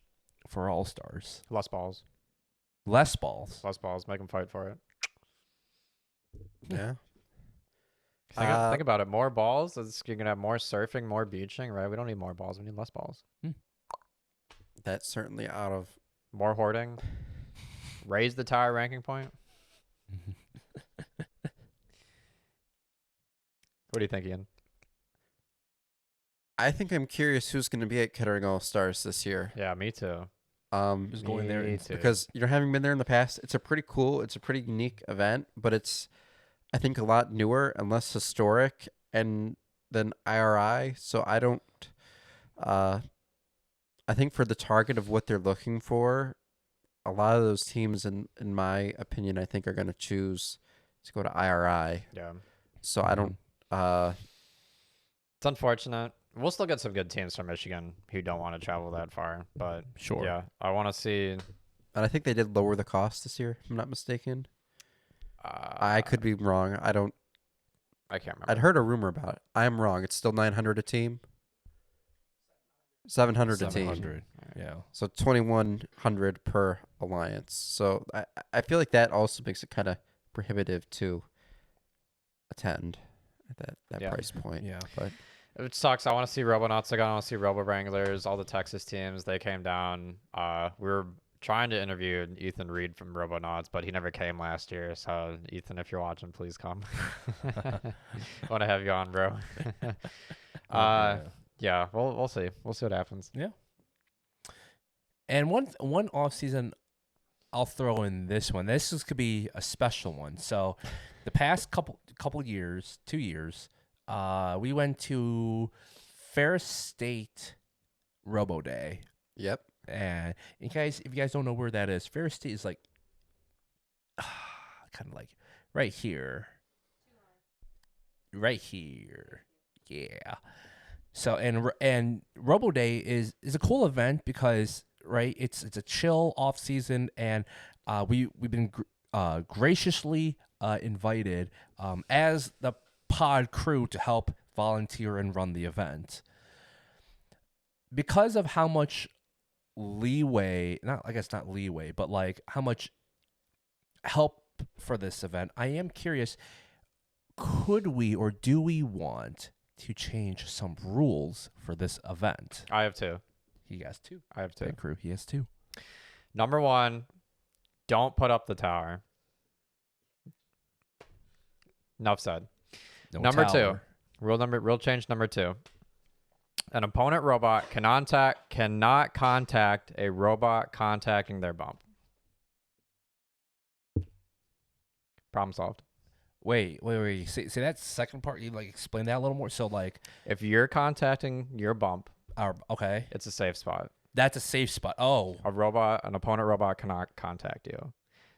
for All Stars? Less balls. Less balls. Less balls. Make them fight for it. Yeah. Think about it. More balls. You're gonna have more surfing, more beaching, right? We don't need more balls. We need less balls. That's certainly out of. More hoarding. Raise the tower ranking point. What do you think, Ian? I think I'm curious who's going to be at Kettering All Stars this year. Yeah, me too. Who's going there? Me too. Because having been there in the past, it's a pretty unique event, but it's, I think, a lot newer and less historic than IRI. So I don't, I think for the target of what they're looking for, a lot of those teams, in my opinion, I think are going to choose to go to IRI. Yeah. So I don't, It's unfortunate. We'll still get some good teams from Michigan who don't want to travel that far, but Sure. yeah, I want to see. and I think they did lower the cost this year, if I'm not mistaken. I could be wrong. I can't remember. I'd heard a rumor about it. I'm wrong. It's still 900 a team. 700 a team. 700. Yeah. So 2,100 per alliance. So I feel like that also makes it kind of prohibitive to attend at that Yeah. price point. Yeah. But It sucks. I want to see Robonauts again. I want to see Robo Wranglers, all the Texas teams. They came down. We were trying to interview Ethan Reed from Robonauts, but he never came last year. So, Ethan, if you're watching, please come. Want to have you on, bro. Yeah, we'll see. We'll see what happens. And one off season, I'll throw in this one. Could be a special one. So, the past couple years, 2 years, we went to Ferris State Roboday. Yep. And you guys, if you guys don't know where that is, Ferris State is like kind of like right here. Right here. Yeah. So and Roboday is a cool event because right, it's a chill off season, and we've been graciously invited as the pod crew to help volunteer and run the event. Because of how much leeway, not leeway, but like how much help for this event, I am curious, could we or do we want to change some rules for this event? I have two. He has two. I have two. Big crew, he has two. Number one, don't put up the tower. Enough said. No Number tower. two, rule change number 2. An opponent robot cannot contact a robot contacting their bump. Problem solved. Wait. See that second part? You like explain that a little more. So like, If you're contacting your bump, okay, it's a safe spot. that's a safe spot. Oh, An opponent robot cannot contact you.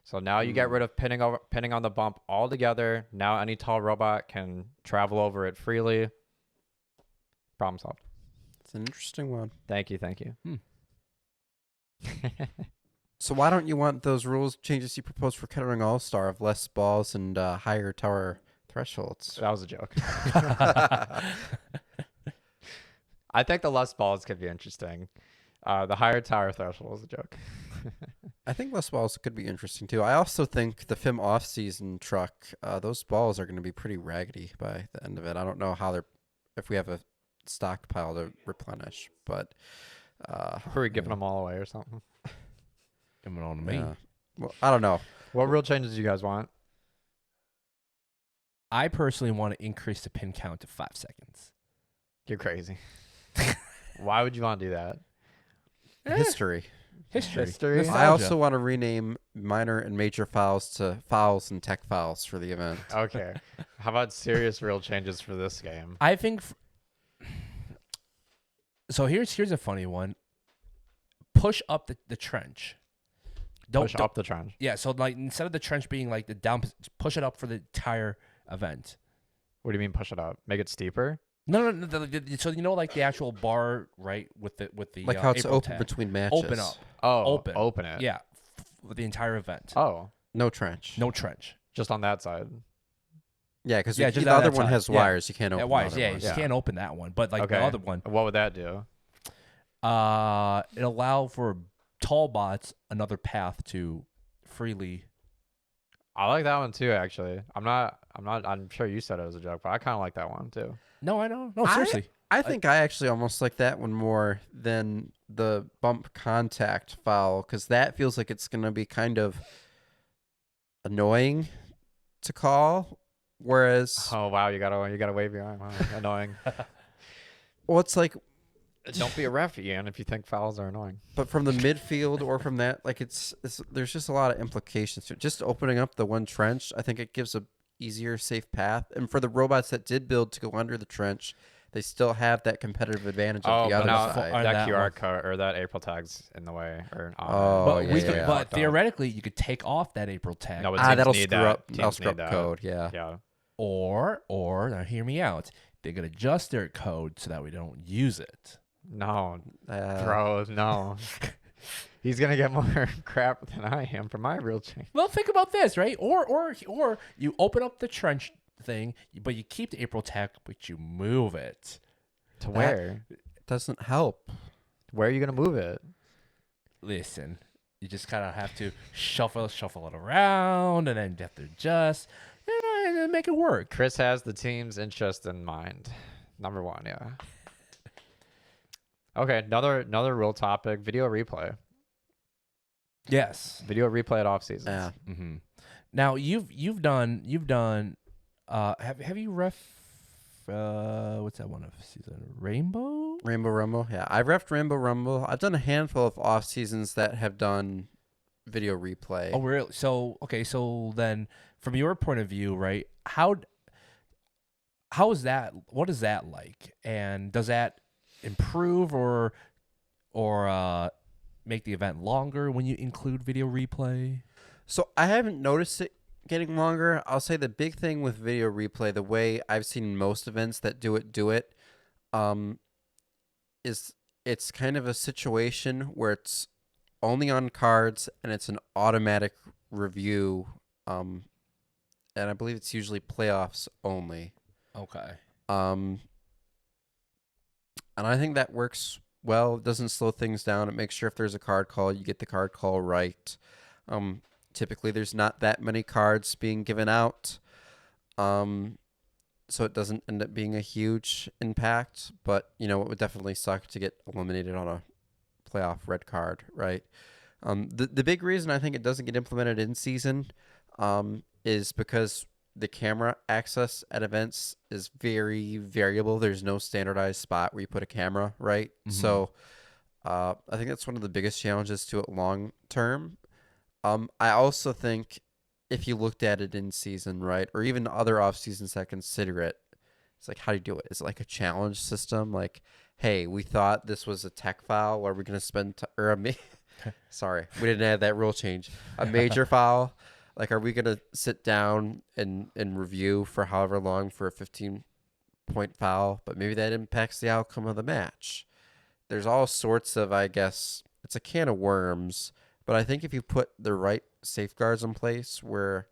So now you get rid of pinning on the bump altogether. Now any tall robot can travel over it freely. Problem solved. It's an interesting one. Thank you. So why don't you want those rules changes you proposed for Kettering All Star of less balls and higher tower thresholds? That was a joke. I think the less balls could be interesting. The higher tower threshold was a joke. I think less balls could be interesting too. I also think the FIM off-season truck, those balls are going to be pretty raggedy by the end of it. I don't know if we have a stockpile to replenish, but Are we giving them all away or something? coming on to me. yeah. Well, I don't know. What rule changes do you guys want? I personally want to increase the pin count to 5 seconds. You're crazy. Why would you want to do that? History. History. I Nostalgia. also want to rename minor and major fouls to fouls and tech fouls for the event. Okay. How about serious rule changes for this game? I think. So here's a funny one. Push up the trench. Push up the trench. Yeah. So like instead of the trench being like the down, push it up for the entire event. What do you mean push it up? Make it steeper? No. So you know, like the actual bar, right? With the Like how it's April open tag. between matches. Open up. Oh, Open. Open it. Yeah. For the entire event. Oh, No trench. No trench. just on that side. Yeah, because Yeah, the just other that one side. has Yeah. wires. You can't open Yeah, the wires. other Yeah, one. you Yeah. can't open that one. But like Okay. the other one, What would that do? it allow for tall bots another path to freely. I like that one too, actually. I'm sure you said it was a joke, but I kind of like that one too. No, I know. No, seriously. I think I actually almost like that one more than the bump contact foul because that feels like it's going to be kind of annoying to call. Whereas, Oh wow, you gotta wave your arm. Huh? Annoying. well, it's like, Don't be a ref, Ian, if you think fouls are annoying. but from the midfield or from that, like it's there's just a lot of implications to it. Just opening up the one trench, I think it gives a easier, safe path. And for the robots that did build to go under the trench, they still have that competitive advantage of the but other now side. on that that QR one. code or that April tag's in the way. Or Oh, But yeah, we yeah, could, yeah. but Fucked up. theretheoretically, you could take off that April tag. No, but teams That'll need screw that. up. That'll Teams screw need up that. code. Yeah. Yeah. Or now hear me out. They could adjust their code so that we don't use it. No, Uh, bro, no. He's gonna get more crap than I am for my real change. Well, think about this, right? Or you open up the trench thing, but you keep the April tag, but you move it. To where? doesn't help. Where are you gonna move it? Listen, you just kind of have to shuffle it around, and then you have to adjust, and then make it work. Chris has the team's interest in mind. Number one, yeah. Okay, another real topic: video replay. Yes. Video replay at off seasons. Yeah. Mm-hmm. Now you've done. Have you ref? What's that one of season? Rainbow. Rainbow Rumble. Yeah, I've refed Rainbow Rumble. I've done a handful of off seasons that have done video replay. Oh, really? So okay. So then, from your point of view, right? How is that? What is that like? And does that improve or make the event longer when you include video replay? So I haven't noticed it getting longer. I'll say the big thing with video replay, the way I've seen most events that do it, is it's kind of a situation where it's only on cards and it's an automatic review. And I believe it's usually playoffs only. Okay. And I think that works well. It doesn't slow things down. It makes sure if there's a card call, you get the card call right. Typically, there's not that many cards being given out. So it doesn't end up being a huge impact. But, it would definitely suck to get eliminated on a playoff red card, right? The big reason I think it doesn't get implemented in season is because the camera access at events is very variable. There's no standardized spot where you put a camera, right? Mhm. So I think that's one of the biggest challenges to it long term. I also think if you looked at it in season, right, or even other off seasons that consider it, it's like, how do you do it? Is it like a challenge system? Like, hey, we thought this was a tech foul. Are we going to spend sorry, we didn't have that rule change. A major foul. Like, are we going to sit down and review for however long for a 15-point foul? But maybe that impacts the outcome of the match. There's all sorts of, I guess, it's a can of worms. But I think if you put the right safeguards in place where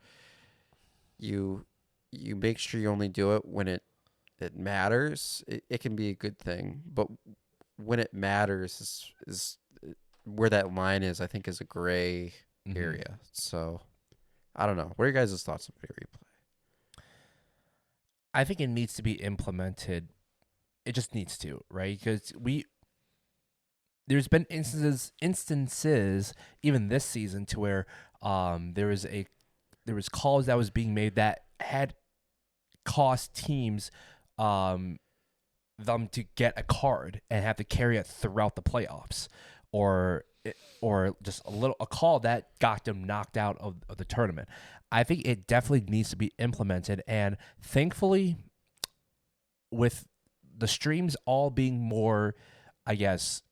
you make sure you only do it when it matters, it can be a good thing. But when it matters is where that line is, I think, is a gray area. So I don't know. What are your guys' thoughts on video replay? I think it needs to be implemented. It just needs to, right? Because there's been instances even this season to where there was calls that was being made that had cost teams them to get a card and have to carry it throughout the playoffs, or just a call that got them knocked out of the tournament. I think it definitely needs to be implemented, and thankfully, with the streams all being more, I guess,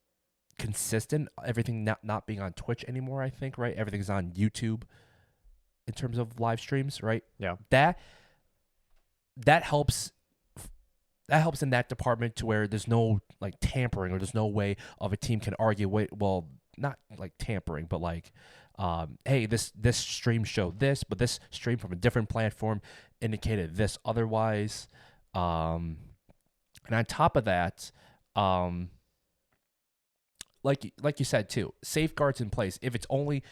consistent, everything not being on Twitch anymore, I think, right? Everything's on YouTube in terms of live streams, right? Yeah. That helps in that department to where there's no like tampering, or there's no way of a team can argue, well, not like tampering, but like hey, this stream showed this, but this stream from a different platform indicated this otherwise. And on top of that, like you said too, safeguards in place. If it's only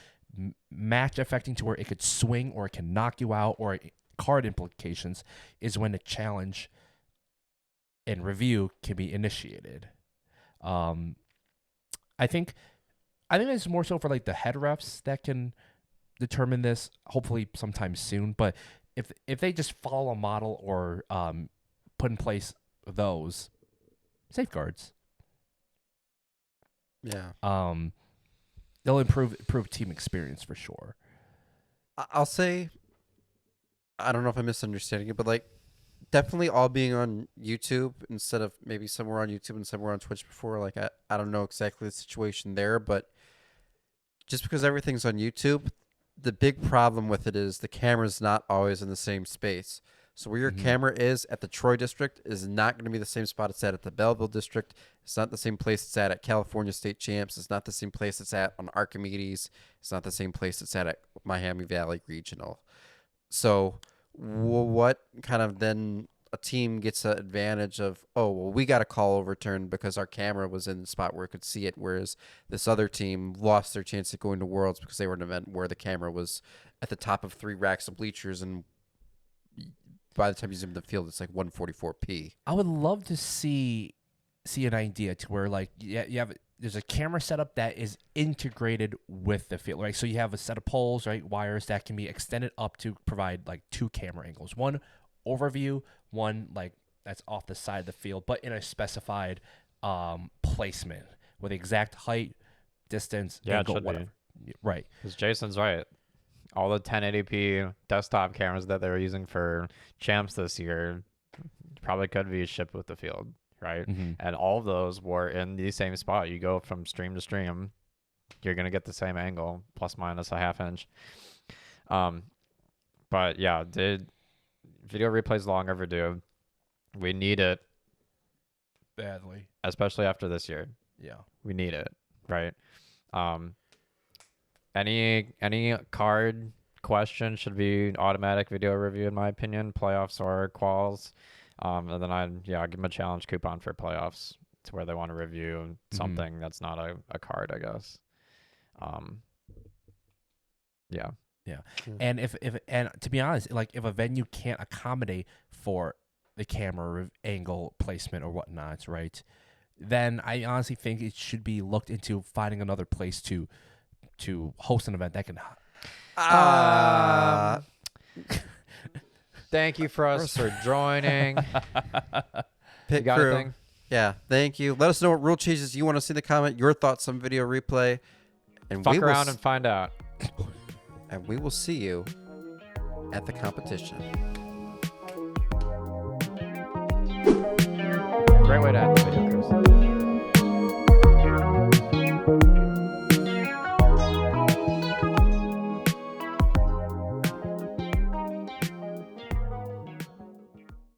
match affecting to where it could swing or it can knock you out, or card implications, is when a challenge and review can be initiated. I think it's more so for like the head refs that can determine this, hopefully sometime soon. But if they just follow a model or put in place those safeguards, they'll improve team experience for sure. I'll say, I don't know if I'm misunderstanding it, but like, definitely all being on YouTube instead of maybe somewhere on YouTube and somewhere on Twitch before. Like, I don't know exactly the situation there, but just because everything's on YouTube, the big problem with it is the camera's not always in the same space. So where your camera is at the Troy district is not going to be the same spot it's at the Belleville district. It's not the same place it's at California State Champs. It's not the same place it's at on Archimedes. It's not the same place it's at Miami Valley Regional. So what kind of then a team gets an advantage of, oh, well, we got a call overturned because our camera was in the spot where it could see it, whereas this other team lost their chance of going to Worlds because they were in an event where the camera was at the top of 3 racks of bleachers, and by the time you zoom in the field, it's like 144p. I would love to see an idea to where like there's a camera setup that is integrated with the field, right? So you have a set of poles, right, wires that can be extended up to provide like 2 camera angles, one overview, one like that's off the side of the field, but in a specified placement with exact height, distance, angle, whatever. Right. Because Jason's right. All the 1080p desktop cameras that they're using for champs this year probably could be shipped with the field, right? Mhm. And all of those were in the same spot. You go from stream to stream, you're gonna get the same angle, plus minus a half inch. But yeah, video replays long overdue. We need it, Badly. especially after this year. Yeah. We need it, right? Any card question should be automatic video review, in my opinion, playoffs or quals. And then I'll give them a challenge coupon for playoffs to where they want to review something that's not a card, I guess. Yeah. Yeah. And if and to be honest, like if a venue can't accommodate for the camera angle placement or whatnot, right? Then I honestly think it should be looked into finding another place to host an event that can. Thank you for joining. Pit You got crew. anything? Yeah, thank you. Let us know what rule changes you want to see in the comment, your thoughts on video replay. And Fuck we will around and find out. and we will see you at the competition. Great way to end the video.